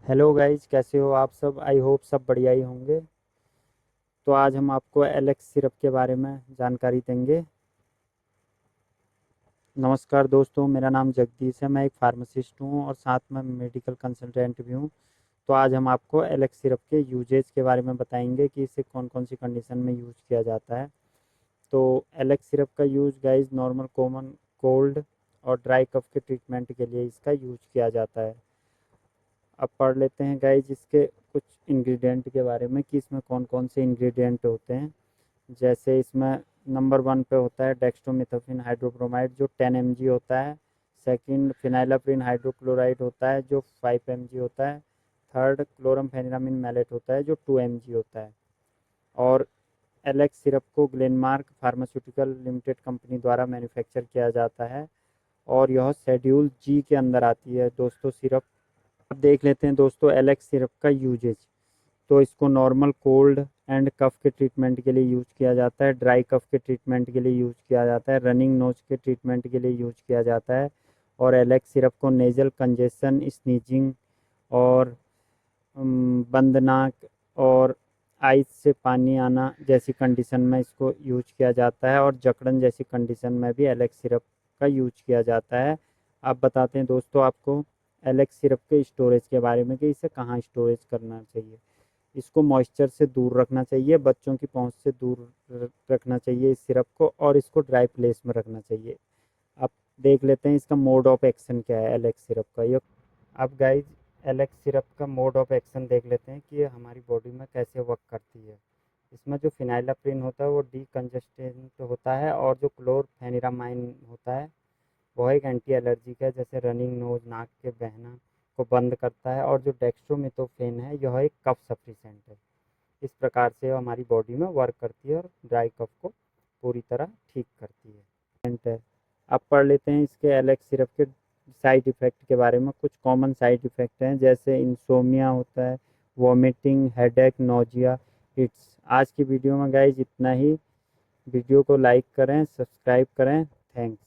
Hello guys, कैसे हो आप सब। आई होप सब बढ़िया ही होंगे। तो आज हम आपको एलेक्स सिरप के बारे में जानकारी देंगे। नमस्कार दोस्तों, मेरा नाम जगदीश है। मैं एक फार्मासिस्ट हूँ और साथ में मेडिकल कंसल्टेंट भी हूँ। तो आज हम आपको एलेक्स सिरप के यूजेज के बारे में बताएंगे कि इसे कौन कौन सी कंडीशन में यूज किया जाता है। तो एलेक्स सिरप का use guys normal common cold और ड्राई कफ के ट्रीटमेंट के लिए इसका यूज किया जाता है। अब पढ़ लेते हैं गाइज इसके कुछ इंग्रेडिएंट के बारे में कि इसमें कौन कौन से इंग्रेडिएंट होते हैं। जैसे इसमें नंबर 1 पे होता है डेक्स्ट्रोमिथाफिन हाइड्रोब्रोमाइड जो 10 mg होता है। सेकंड फिनाइलाप्रिन हाइड्रोक्लोराइड होता है जो 5 mg होता है। थर्ड क्लोरमफेनिरामिन मैलेट होता है जो 2 mg होता है। और एलेक्स सिरप को ग्लेनमार्क फार्मास्यूटिकल लिमिटेड कंपनी द्वारा मैन्युफैक्चर किया जाता है और यह शेड्यूल जी के अंदर आती है दोस्तों सिरप। अब देख लेते हैं दोस्तों एलेक्स सिरप का यूजेज। तो इसको नॉर्मल कोल्ड एंड कफ के ट्रीटमेंट के लिए यूज़ किया जाता है, ड्राई कफ के ट्रीटमेंट के लिए यूज़ किया जाता है, रनिंग नोज के ट्रीटमेंट के लिए यूज़ किया जाता है। और एलेक्स सिरप को नेजल कंजेशन, स्नीजिंग और बंद नाक और आइस से पानी आना जैसी कंडीशन में इसको यूज किया जाता है। और जकड़न जैसी कंडीशन में भी एलेक्स सिरप का यूज किया जाता है। अब बताते हैं दोस्तों आपको एलेक्स सिरप के स्टोरेज के बारे में कि इसे कहाँ स्टोरेज करना चाहिए। इसको मॉइस्चर से दूर रखना चाहिए, बच्चों की पहुंच से दूर रखना चाहिए इस सिरप को, और इसको ड्राई प्लेस में रखना चाहिए। अब देख लेते हैं इसका मोड ऑफ एक्शन क्या है एलेक्स सिरप का। ये अब गाइज एलेक्स सिरप का मोड ऑफ एक्शन देख लेते हैं कि ये हमारी बॉडी में कैसे वर्क करती है। इसमें जो फिनाइलाप्रिन होता है वो डीकंजेस्टेंट होता है और जो क्लोरफेनिरामाइन होता है वो एक एंटी एलर्जिक है, जैसे रनिंग नोज, नाक के बहना को बंद करता है। और जो डेक्स्ट्रोमिथोफेन है यह एक कफ सप्रेसेंट है। इस प्रकार से हमारी बॉडी में वर्क करती है और ड्राई कफ को पूरी तरह ठीक करती है। अब पढ़ लेते हैं इसके एलेक्स सिरप के साइड इफ़ेक्ट के बारे में। कुछ कॉमन साइड इफ़ेक्ट हैं जैसे इंसोमिया होता है, वॉमिटिंग, हेडेक, नोजिया, इट्स। आज की वीडियो में गाइज इतना ही। वीडियो को लाइक करें, सब्सक्राइब करें। थैंक्स।